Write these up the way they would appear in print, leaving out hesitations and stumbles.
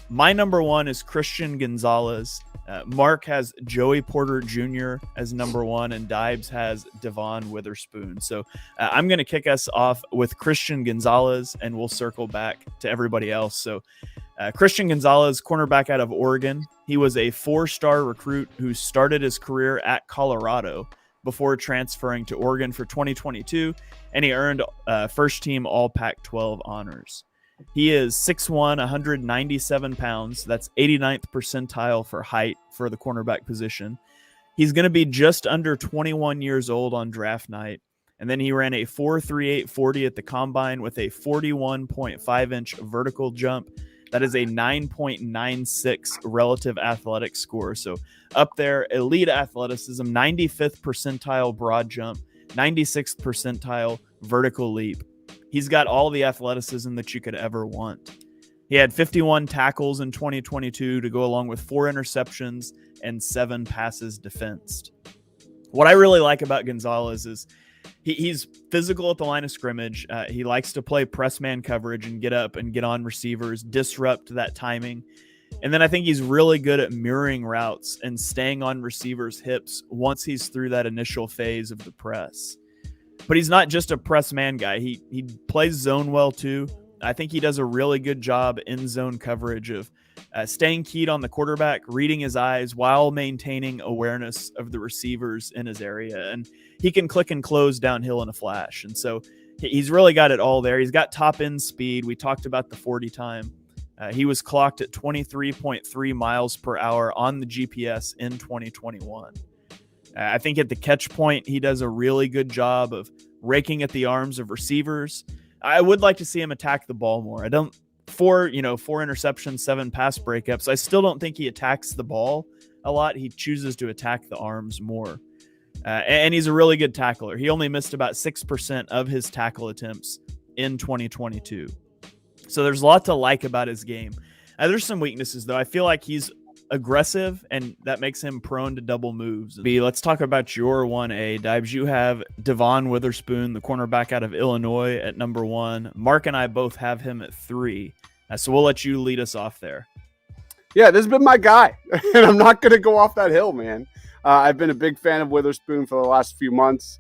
My number one is Christian Gonzalez. Mark has Joey Porter Jr. as number one, and Dibes has Devin Witherspoon. So I'm going to kick us off with Christian Gonzalez, and we'll circle back to everybody else. So Christian Gonzalez, cornerback out of Oregon. He was a 4-star recruit who started his career at Colorado before transferring to Oregon for 2022, and he earned first-team All-Pac-12 honors. He is 6'1", 197 pounds. That's 89th percentile for height for the cornerback position. He's going to be just under 21 years old on draft night. And then he ran a 4.38 40 at the combine with a 41.5-inch vertical jump. That is a 9.96 relative athletic score. So up there, elite athleticism, 95th percentile broad jump, 96th percentile vertical leap. He's got all the athleticism that you could ever want. He had 51 tackles in 2022 to go along with 4 interceptions and 7 passes defensed. What I really like about Gonzalez is he's physical at the line of scrimmage. He likes to play press man coverage and get up and get on receivers, disrupt that timing. And then I think he's really good at mirroring routes and staying on receivers' hips once he's through that initial phase of the press. But he's not just a press man guy. He plays zone well too. I think he does a really good job in zone coverage of staying keyed on the quarterback, reading his eyes while maintaining awareness of the receivers in his area. And he can click and close downhill in a flash. And so he's really got it all there. He's got top end speed. We talked about the 40 time. He was clocked at 23.3 miles per hour on the GPS in 2021. I think at the catch point, he does a really good job of raking at the arms of receivers. I would like to see him attack the ball more. Four interceptions, 7 pass breakups. I still don't think he attacks the ball a lot. He chooses to attack the arms more. And he's a really good tackler. He only missed about 6% of his tackle attempts in 2022. So there's a lot to like about his game. There's some weaknesses, though. I feel like he's aggressive, and that makes him prone to double moves. Let's talk about your 1A. Dibes, you have Devin Witherspoon, the cornerback out of Illinois, at number 1. Mark and I both have him at 3. So we'll let you lead us off there. Yeah, this has been my guy, and I'm not going to go off that hill, man. I've been a big fan of Witherspoon for the last few months.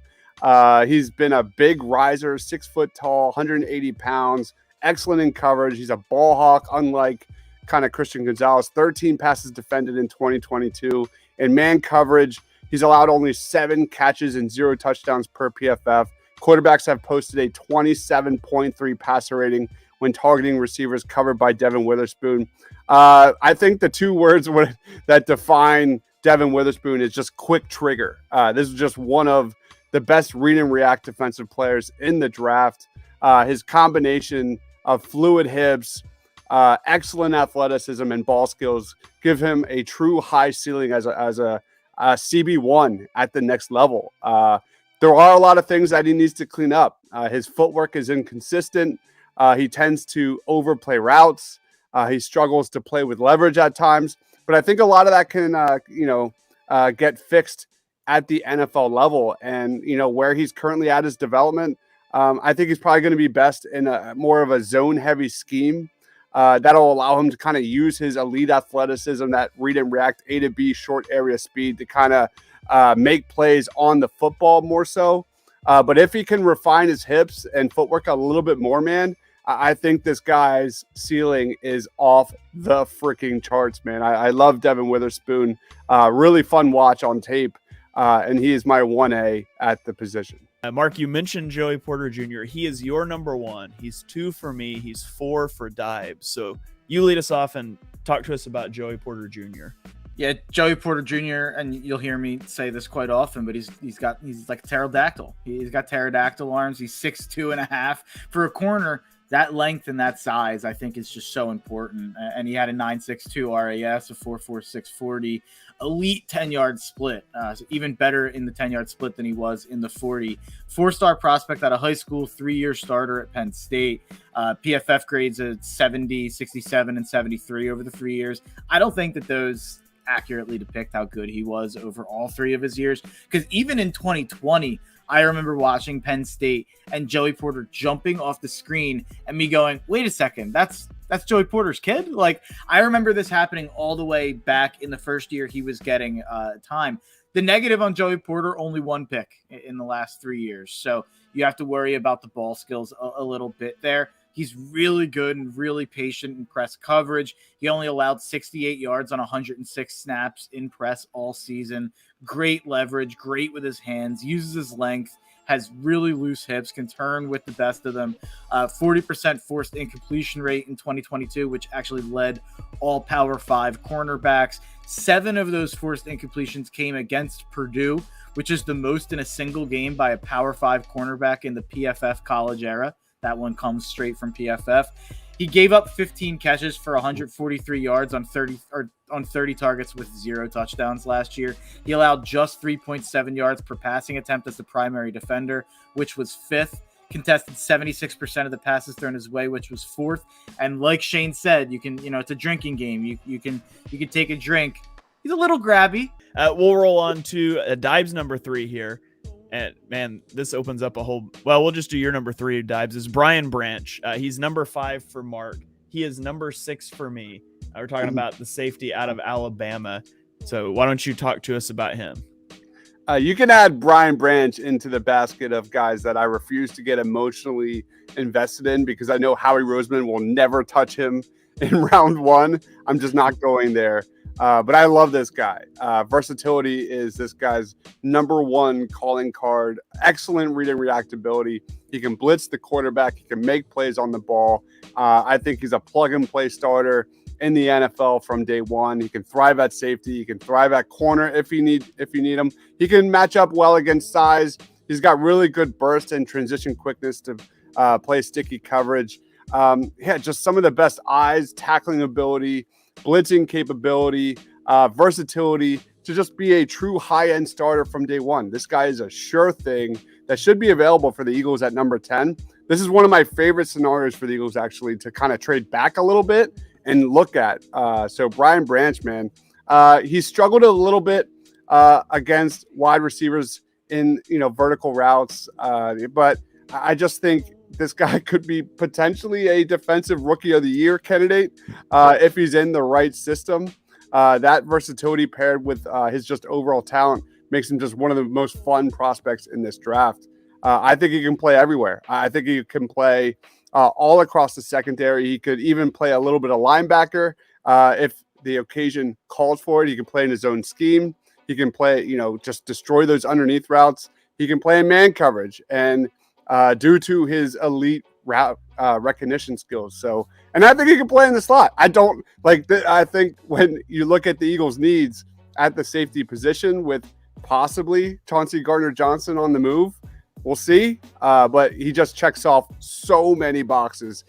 He's been a big riser, 6 foot tall, 180 pounds, excellent in coverage. He's a ball hawk, unlike kind of Christian Gonzalez. 13 passes defended in 2022. In man coverage, he's allowed only 7 catches and 0 touchdowns per PFF. Quarterbacks have posted a 27.3 passer rating when targeting receivers covered by Devin Witherspoon. I think the 2 words that define Devin Witherspoon is just quick trigger. This is just one of the best read and react defensive players in the draft. His combination of fluid hips, excellent athleticism, and ball skills give him a true high ceiling as a CB1 at the next level. There are a lot of things that he needs to clean up. His footwork is inconsistent. He tends to overplay routes. He struggles to play with leverage at times. But I think a lot of that can, get fixed at the NFL level. And, where he's currently at his development, I think he's probably going to be best in more of a zone-heavy scheme. That'll allow him to kind of use his elite athleticism, that read and react, A to B short area speed to kind of make plays on the football more so. But if he can refine his hips and footwork a little bit more, man, I think this guy's ceiling is off the freaking charts, man. I love Devin Witherspoon. Really fun watch on tape. And he is my 1A at the position. Mark, you mentioned Joey Porter Jr. He is your number 1. He's 2 for me. He's 4 for Dibes. So you lead us off and talk to us about Joey Porter Jr. Yeah, Joey Porter Jr., and you'll hear me say this quite often, but he's like a pterodactyl. He's got pterodactyl arms. He's 6'2.5" for a corner. That length and that size, I think, is just so important. And he had a 9.62 RAS, a 4.46 40, elite 10-yard split. So even better in the 10-yard split than he was in the 40. 4-star prospect out of high school, 3-year starter at Penn State. PFF grades at 70, 67, and 73 over the 3 years. I don't think that those accurately depict how good he was over all 3 of his years. Because even in 2020, I remember watching Penn State and Joey Porter jumping off the screen and me going, wait a second, that's That's Joey Porter's kid. Like, I remember this happening all the way back in the first year he was getting time. The negative on Joey Porter, only one pick in the last 3 years. So you have to worry about the ball skills a little bit there. He's really good and really patient in press coverage. He only allowed 68 yards on 106 snaps in press all season. Great leverage, great with his hands, uses his length, has really loose hips, can turn with the best of them. 40% forced incompletion rate in 2022, which actually led all Power 5 cornerbacks. 7 of those forced incompletions came against Purdue, which is the most in a single game by a Power 5 cornerback in the PFF college era. That one comes straight from PFF. He gave up 15 catches for 143 yards on 30 targets with 0 touchdowns last year. He allowed just 3.7 yards per passing attempt as the primary defender, which was 5th. Contested 76% of the passes thrown his way, which was 4th. And like Shane said, it's a drinking game. You can take a drink. He's a little grabby. We'll roll on to Dibes number 3 here. And man, this opens up a whole. Well, we'll just do your number 3, Dibes. Is Brian Branch. He's number 5 for Mark. He is number 6 for me. We're talking about the safety out of Alabama. So why don't you talk to us about him? You can add Brian Branch into the basket of guys that I refuse to get emotionally invested in because I know Howie Roseman will never touch him in round 1. I'm just not going there. But I love this guy. Versatility is this guy's number 1 calling card. Excellent read and reactability. He can blitz the quarterback. He can make plays on the ball. I think he's a plug-and-play starter in the NFL from day one. He can thrive at safety. He can thrive at corner if you need him. He can match up well against size. He's got really good burst and transition quickness to play sticky coverage. Just some of the best eyes, tackling ability, blitzing capability, versatility to just be a true high-end starter from day one. This guy is a sure thing that should be available for the Eagles at number 10. This is one of my favorite scenarios for the Eagles actually to kind of trade back a little bit and look at. So Brian Branch, man, he struggled a little bit against wide receivers in vertical routes, but I just think this guy could be potentially a defensive rookie of the year candidate if he's in the right system. That versatility paired with his just overall talent makes him just one of the most fun prospects in this draft. I think he can play everywhere. I think he can play all across the secondary. He could even play a little bit of linebacker if the occasion calls for it. He can play in his own scheme. He can play, just destroy those underneath routes. He can play in man coverage. And due to his elite route recognition skills. And I think he can play in the slot. I think when you look at the Eagles' needs at the safety position with possibly Chauncey Gardner-Johnson on the move, we'll see. But he just checks off so many boxes.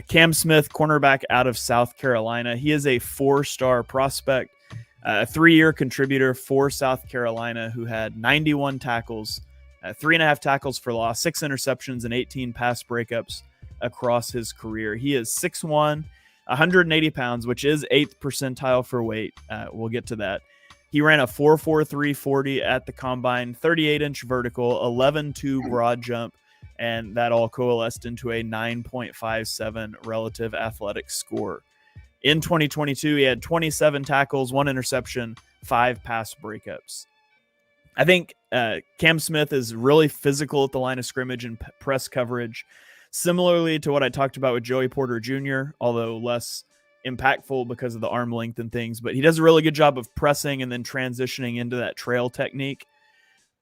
Cam Smith, cornerback out of South Carolina. He is a 4-star prospect, a 3-year contributor for South Carolina who had 91 tackles, 3.5 tackles for loss, 6 interceptions, and 18 pass breakups across his career. He is 6'1", 180 pounds, which is 8th percentile for weight. We'll get to that. He ran a 4.43 40 at the combine, 38-inch vertical, 11.2 broad jump, and that all coalesced into a 9.57 relative athletic score. In 2022, he had 27 tackles, 1 interception, 5 pass breakups. I think Cam Smith is really physical at the line of scrimmage and press coverage, similarly to what I talked about with Joey Porter Jr., although less impactful because of the arm length and things. But he does a really good job of pressing and then transitioning into that trail technique.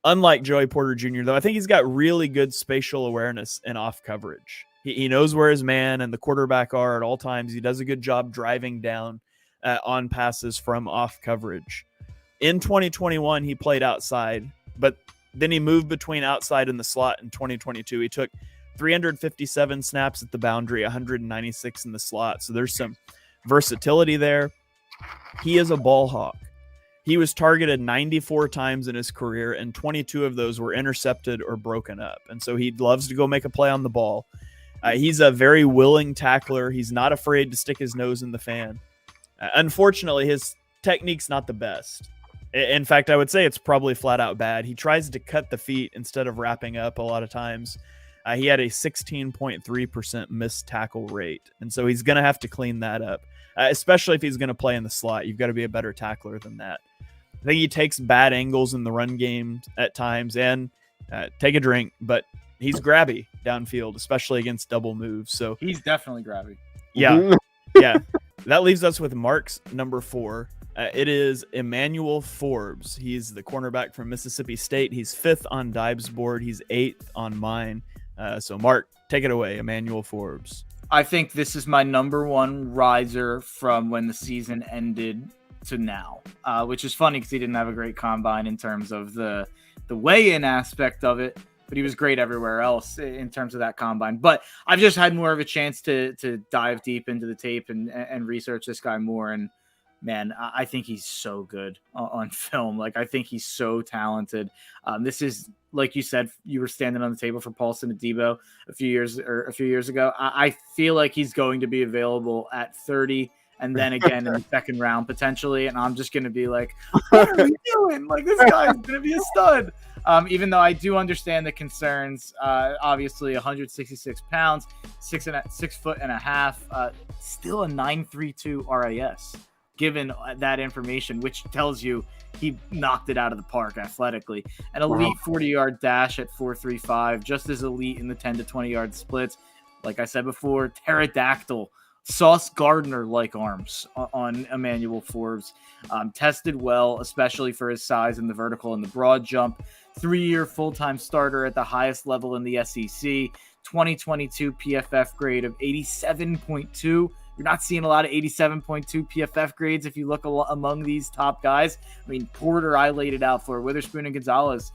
Unlike Joey Porter Jr., though, I think he's got really good spatial awareness and off coverage. He knows where his man and the quarterback are at all times. He does a good job driving down on passes from off coverage. In 2021, he played outside, but then he moved between outside and the slot in 2022. He took 357 snaps at the boundary, 196 in the slot. So there's some versatility there. He is a ball hawk. He was targeted 94 times in his career, and 22 of those were intercepted or broken up. And so he loves to go make a play on the ball. He's a very willing tackler. He's not afraid to stick his nose in the fan. Unfortunately, his technique's not the best. In fact, I would say it's probably flat out bad. He tries to cut the feet instead of wrapping up a lot of times. He had a 16.3% missed tackle rate. And so he's going to have to clean that up, especially if he's going to play in the slot. You've got to be a better tackler than that. I think he takes bad angles in the run game at times, and take a drink, but he's grabby downfield, especially against double moves. So he's definitely grabby. Yeah. Yeah. That leaves us with Mark's number 4. It is Emmanuel Forbes. He's the cornerback from Mississippi State. He's 5th on Dibe's board. He's 8th on mine. So Mark, take it away, Emmanuel Forbes. I think this is my number 1 riser from when the season ended to now, which is funny because he didn't have a great combine in terms of the weigh-in aspect of it, but he was great everywhere else in terms of that combine. But I've just had more of a chance to dive deep into the tape and research this guy more. And man, I think he's so good on film. Like, I think he's so talented. This is, like you said, you were standing on the table for Paulson Adebo a few years ago. I feel like he's going to be available at 30 and then again in the second round potentially. And I'm just going to be like, what are we doing? Like, this guy's going to be a stud. Even though I do understand the concerns, obviously 166 pounds, 6 foot and a half, still a 9.32 RAS. Given that information, which tells you he knocked it out of the park athletically. An elite 40-yard dash at 4.35, just as elite in the 10 to 20-yard splits. Like I said before, pterodactyl, Sauce Gardner-like arms on Emmanuel Forbes. Tested well, especially for his size in the vertical and the broad jump. 3-year full-time starter at the highest level in the SEC. 2022 PFF grade of 87.2. You're not seeing a lot of 87.2 PFF grades if you look among these top guys. I mean, Porter, I laid it out for. Witherspoon and Gonzalez,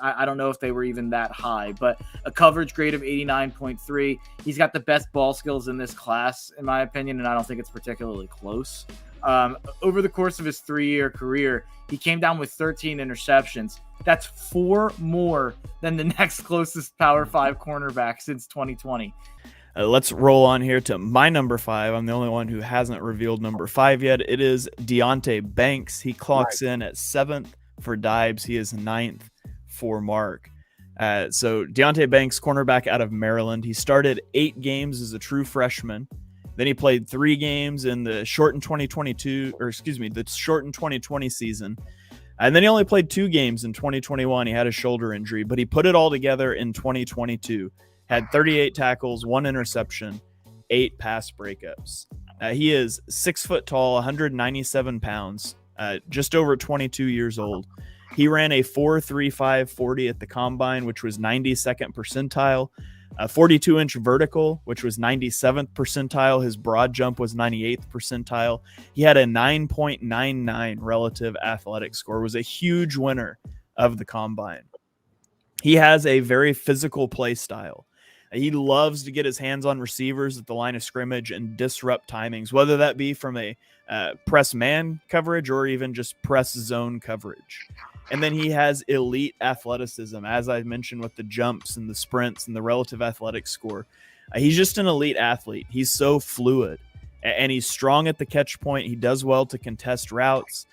I don't know if they were even that high, but a coverage grade of 89.3. He's got the best ball skills in this class, in my opinion, and I don't think it's particularly close. Over the course of his 3-year career, he came down with 13 interceptions. That's 4 more than the next closest Power 5 cornerback since 2020. Let's roll on here to my number 5. I'm the only one who hasn't revealed number 5 yet. It is Deontay Banks. He clocks in at 7th for Dibes. He is 9th for Mark. So Deontay Banks, cornerback out of Maryland. He started 8 games as a true freshman. Then he played 3 games in the shortened 2020 season. And then he only played 2 games in 2021. He had a shoulder injury, but he put it all together in 2022. Had 38 tackles, 1 interception, 8 pass breakups. He is 6 foot tall, 197 pounds, just over 22 years old. He ran a 4.35 40 at the combine, which was 92nd percentile, a 42-inch vertical, which was 97th percentile. His broad jump was 98th percentile. He had a 9.99 relative athletic score, was a huge winner of the combine. He has a very physical play style. He loves to get his hands on receivers at the line of scrimmage and disrupt timings, whether that be from a press man coverage or even just press zone coverage. And then he has elite athleticism, as I mentioned, with the jumps and the sprints and the relative athletic score. He's just an elite athlete. He's so fluid, and he's strong at the catch point. He does well to contest routes.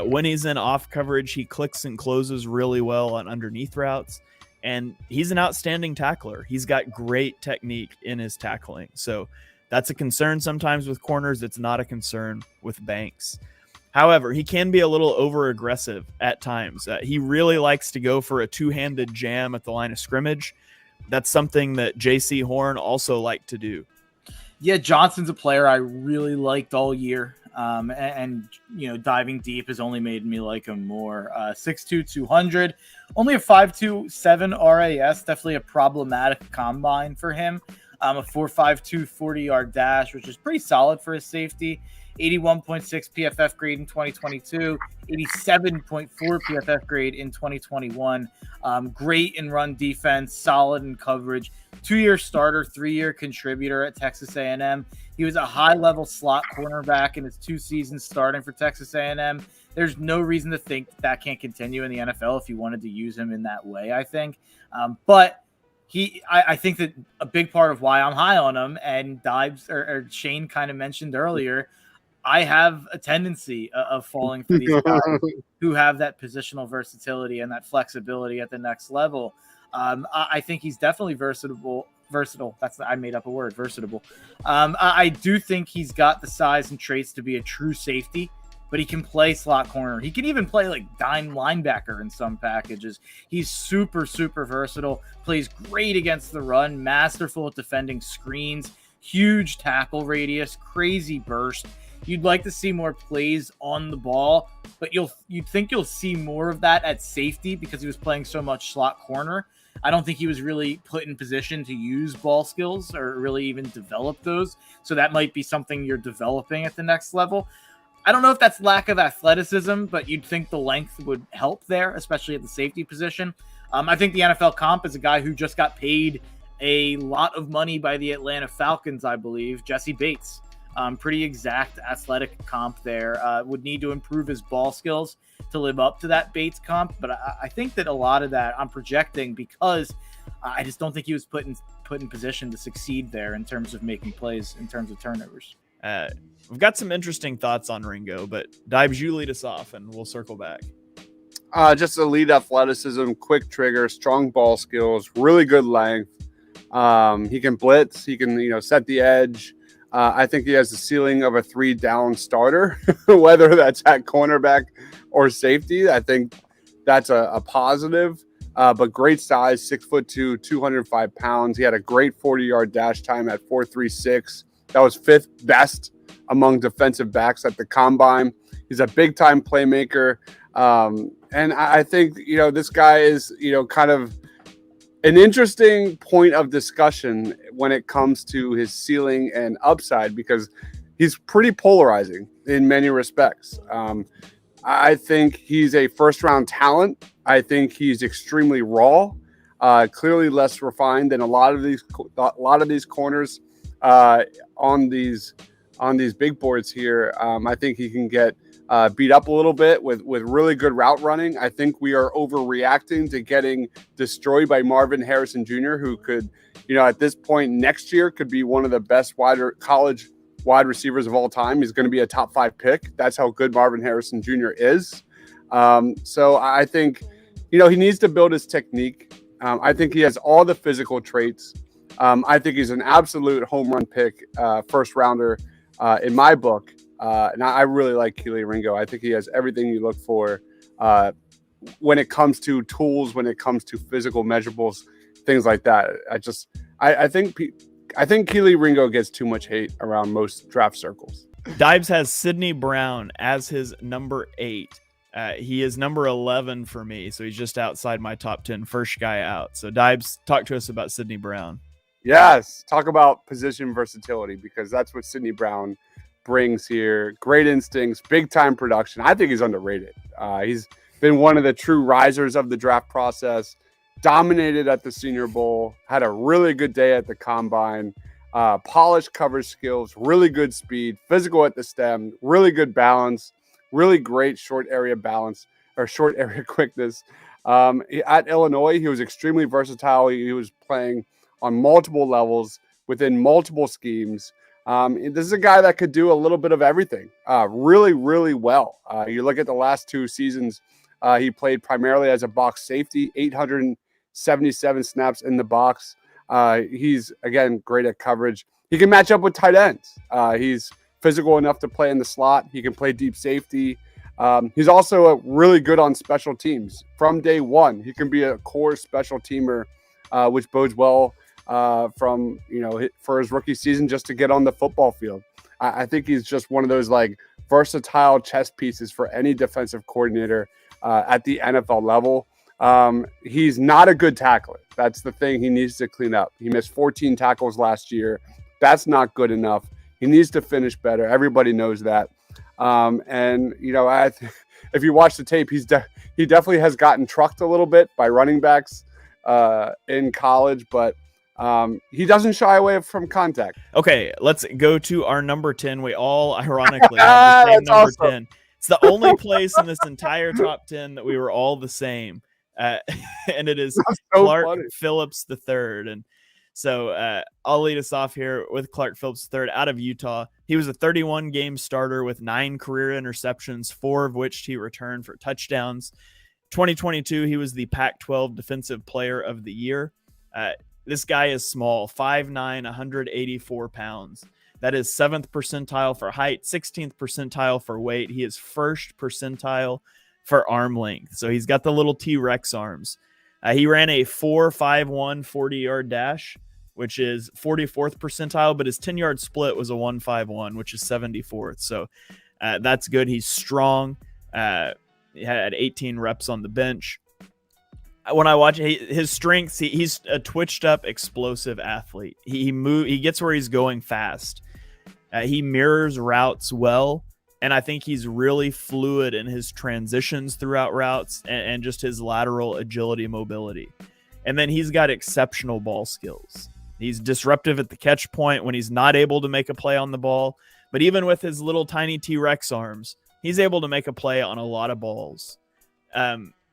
When he's in off coverage, he clicks and closes really well on underneath routes. And he's an outstanding tackler. He's got great technique in his tackling. So that's a concern sometimes with corners. It's not a concern with Banks. However, he can be a little over-aggressive at times. He really likes to go for a two-handed jam at the line of scrimmage. That's something that J.C. Horn also liked to do. Yeah, Johnson's a player I really liked all year. And diving deep has only made me like him more. 6'2", 200, only a 5.27 RAS, definitely a problematic combine for him. A 4.52 40-yard dash, which is pretty solid for his safety. 81.6 PFF grade in 2022, 87.4 PFF grade in 2021. Great in run defense, solid in coverage. 2-year starter, 3-year contributor at Texas A&M. He was a high-level slot cornerback in his 2 seasons starting for Texas A&M. There's no reason to think that can't continue in the NFL if you wanted to use him in that way, I think. But I think that a big part of why I'm high on him, and Dibes or Shane kind of mentioned earlier, I have a tendency of falling for these guys who have that positional versatility and that flexibility at the next level. I think he's definitely versatile. I made up a word, versatile. I do think he's got the size and traits to be a true safety, but he can play slot corner. He can even play like dime linebacker in some packages. He's super, super versatile, plays great against the run, masterful at defending screens, huge tackle radius, crazy burst. You'd like to see more plays on the ball, but you'd think you'll see more of that at safety because he was playing so much slot corner. I don't think he was really put in position to use ball skills or really even develop those. So that might be something you're developing at the next level. I don't know if that's lack of athleticism, but you'd think the length would help there, especially at the safety position. I think the NFL comp is a guy who just got paid a lot of money by the Atlanta Falcons, I believe, Jesse Bates. Pretty exact athletic comp there. Would need to improve his ball skills to live up to that Bates comp, but I think that a lot of that I'm projecting because I just don't think he was put in position to succeed there in terms of making plays, in terms of turnovers. We've got some interesting thoughts on Ringo, but Dibes, you lead us off, and we'll circle back. Just elite athleticism, quick trigger, strong ball skills, really good length. He can blitz. He can, set the edge. I think he has the ceiling of a 3-down starter, whether that's at cornerback or safety. I think that's a positive, but great size, 6'2", 205 pounds. He had a great 40-yard dash time at 4.36. That was 5th best among defensive backs at the combine. He's a big-time playmaker. And I think, this guy is, kind of an interesting point of discussion when it comes to his ceiling and upside because he's pretty polarizing in many respects. I think he's a first-round talent. I think he's extremely raw, clearly less refined than a lot of these corners on these big boards here. I think he can get beat up a little bit with really good route running. I think we are overreacting to getting destroyed by Marvin Harrison Jr., who could, at this point next year could be one of the best college wide receivers of all time. He's going to be a top 5 pick. That's how good Marvin Harrison Jr. is. So I think, he needs to build his technique. I think he has all the physical traits. I think he's an absolute home run pick, first rounder in my book. And I really like Keely Ringo. I think he has everything you look for when it comes to tools, when it comes to physical measurables, things like that. I think Keely Ringo gets too much hate around most draft circles. Dibes has Sidney Brown as his number 8. He is number 11 for me, so he's just outside my top 10, first guy out. So Dibes, talk to us about Sidney Brown. Yes, talk about position versatility because that's what Sidney Brown brings here. Great instincts, big time production. I think he's underrated. He's been one of the true risers of the draft process, dominated at the Senior Bowl, had a really good day at the combine, polished coverage skills, really good speed, physical at the stem, really good balance, really great short area balance or short area quickness. At Illinois, he was extremely versatile. He was playing on multiple levels within multiple schemes. This is a guy that could do a little bit of everything really, really well. You look at the last 2 seasons, he played primarily as a box safety, 877 snaps in the box. He's, again, great at coverage. He can match up with tight ends. He's physical enough to play in the slot. He can play deep safety. He's also really good on special teams. From day one, he can be a core special teamer, which bodes well from for his rookie season just to get on the football field. I think he's just one of those versatile chess pieces for any defensive coordinator at the NFL level. He's not a good tackler. That's the thing he needs to clean up. He missed 14 tackles last year. That's not good enough. He needs to finish better. Everybody knows that. If you watch the tape, he definitely has gotten trucked a little bit by running backs in college, but he doesn't shy away from contact. Okay, let's go to our number 10. We all ironically have the same number awesome. 10. It's the only place in this entire top 10 that we were all the same. And it is Clark Phillips III. And so I'll lead us off here with Clark Phillips III out of Utah. He was a 31-game starter with 9 career interceptions, 4 of which he returned for touchdowns. 2022, he was the Pac-12 Defensive Player of the Year. This guy is small, 5'9", 184 pounds. That is 7th percentile for height, 16th percentile for weight. He is 1st percentile for arm length. So he's got the little T-Rex arms. He ran a 4.51 40-yard dash, which is 44th percentile, but his 10-yard split was a 1.51, which is 74th. So that's good. He's strong. He had 18 reps on the bench. When I watch his strengths, he's a twitched up, explosive athlete. He gets where he's going fast. He mirrors routes well, and I think he's really fluid in his transitions throughout routes and just his lateral agility, mobility. And then he's got exceptional ball skills. He's disruptive at the catch point when he's not able to make a play on the ball. But even with his little tiny T-Rex arms, he's able to make a play on a lot of balls.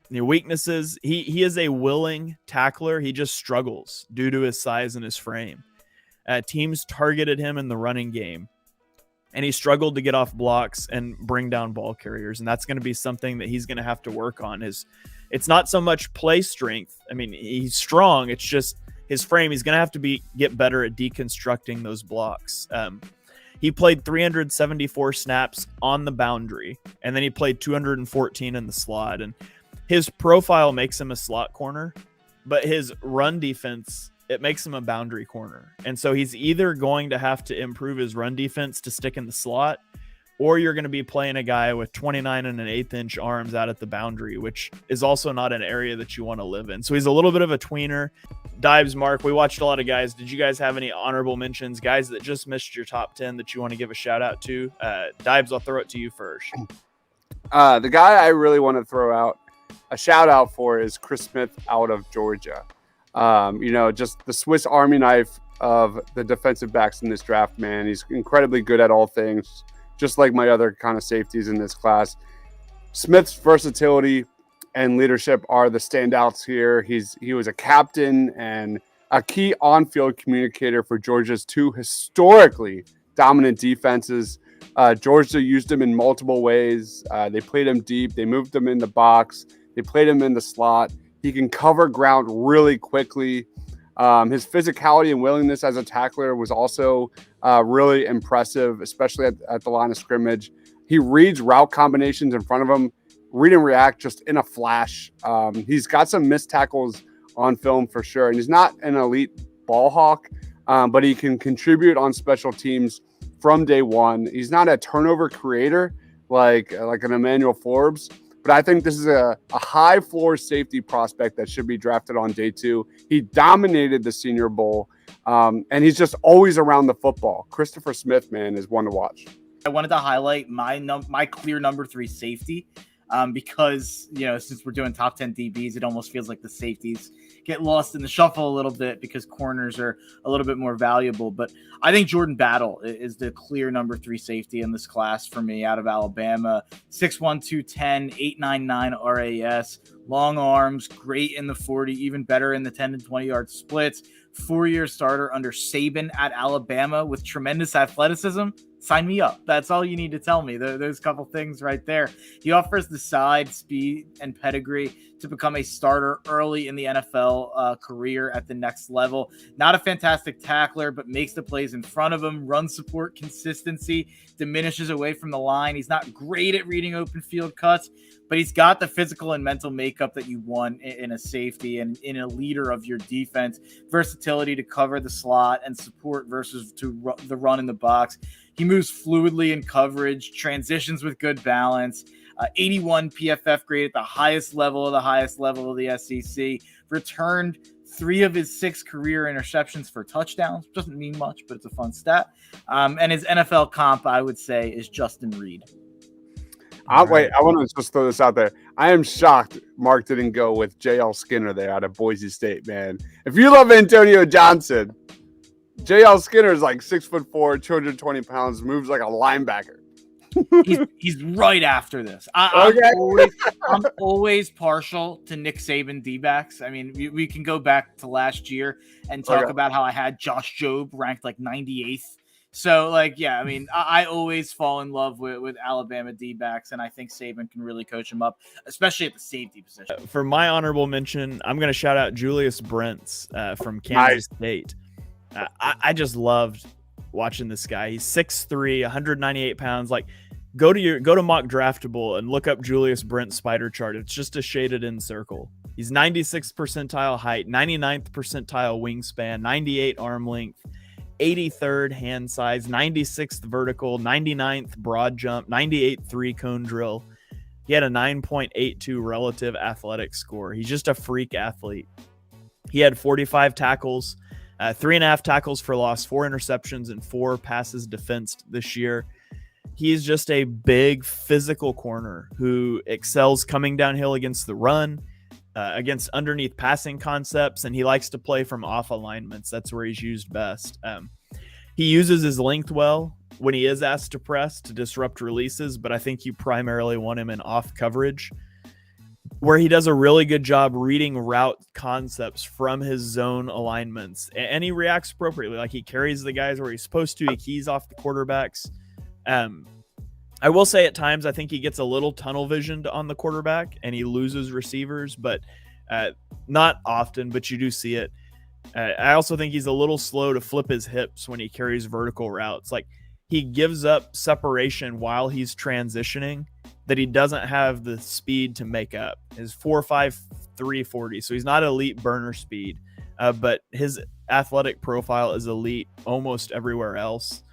Weaknesses, he is a willing tackler. He just struggles due to his size and his frame. Teams targeted him in the running game, and he struggled to get off blocks and bring down ball carriers. And that's going to be something that he's going to have to work on. It's not so much play strength. I mean, he's strong. It's just his frame. He's going to have to get better at deconstructing those blocks. He played 374 snaps on the boundary, and then he played 214 in the slot. And his profile makes him a slot corner, but his run defense, it makes him a boundary corner. And so he's either going to have to improve his run defense to stick in the slot, or you're going to be playing a guy with 29 and an 1/8 inch arms out at the boundary, which is also not an area that you want to live in. So he's a little bit of a tweener. Dives, Mark, we watched a lot of guys. Did you guys have any honorable mentions, guys that just missed your top 10 that you want to give a shout out to? Dives, I'll throw it to you first. The guy I really want to throw out a shout out for is Chris Smith out of Georgia. Just the Swiss Army knife of the defensive backs in this draft, man. He's incredibly good at all things, just like my other kind of safeties in this class. Smith's versatility and leadership are the standouts here. He was a captain and a key on-field communicator for Georgia's two historically dominant defenses. Georgia used him in multiple ways. They played him deep. They moved him in the box. They played him in the slot. He can cover ground really quickly. His physicality and willingness as a tackler was also really impressive, especially at the line of scrimmage. He reads route combinations in front of him, read and react just in a flash. He's got some missed tackles on film for sure. And he's not an elite ball hawk, but he can contribute on special teams from day one. He's not a turnover creator like an Emmanuel Forbes, but I think this is a high floor safety prospect that should be drafted on day 2. He dominated the Senior Bowl, and he's just always around the football. Christopher Smith, man, is one to watch. I wanted to highlight my clear number 3 safety, because since we're doing top 10 DBs, it almost feels like the safeties get lost in the shuffle a little bit because corners are a little bit more valuable. But I think Jordan Battle is the clear number 3 safety in this class for me out of Alabama. 6'1", 210, 899 RAS, long arms, great in the 40, even better in the 10 and 20 yard splits. 4-year starter under Saban at Alabama with tremendous athleticism. Sign me up. That's all you need to tell me. There's a couple things right there. He offers the side, speed, and pedigree to become a starter early in the NFL career at the next level. Not a fantastic tackler, but makes the plays in front of him. Run support consistency diminishes away from the line. He's not great at reading open field cuts, but he's got the physical and mental makeup that you want in a safety and in a leader of your defense. Versatility to cover the slot and support versus the run in the box. He moves fluidly in coverage, transitions with good balance. 81 PFF grade at the highest level of the SEC. Returned 3 of his 6 career interceptions for touchdowns. Doesn't mean much, but it's a fun stat. And his NFL comp, I would say, is Justin Reed. Wait, I want to just throw this out there. I am shocked Mark didn't go with J.L. Skinner there out of Boise State, man. If you love Antonio Johnson, J.L. Skinner is like 6'4", 220 pounds, moves like a linebacker. He's right after this. I'm always partial to Nick Saban D-backs. I mean, we can go back to last year and talk about how I had Josh Jobe ranked like 98th So, like, yeah, I mean, I always fall in love with Alabama D-backs, and I think Saban can really coach them up, especially at the safety position. For my honorable mention, I'm going to shout out Julius Brent from Kansas State. I just loved watching this guy. He's 6'3", 198 pounds. Like, go to Mock Draftable and look up Julius Brent spider chart. It's just a shaded in circle. He's 96th percentile height, 99th percentile wingspan, 98 arm length, 83rd hand size, 96th vertical, 99th broad jump, 98th three-cone drill. He had a 9.82 relative athletic score. He's just a freak athlete. He had 45 tackles, 3.5 tackles for loss, 4 interceptions, and 4 passes defensed this year. He's just a big physical corner who excels coming downhill against the run, against underneath passing concepts, and he likes to play from off alignments. That's where he's used best. He uses his length well when he is asked to press to disrupt releases, but I think you primarily want him in off coverage, where he does a really good job reading route concepts from his zone alignments, and he reacts appropriately. Like, he carries the guys where he's supposed to. He keys off the quarterbacks. I will say at times I think he gets a little tunnel visioned on the quarterback and he loses receivers, but not often, but you do see it. I also think he's a little slow to flip his hips when he carries vertical routes. Like, he gives up separation while he's transitioning that he doesn't have the speed to make up. His 4.5 340, so he's not elite burner speed, but his athletic profile is elite almost everywhere else.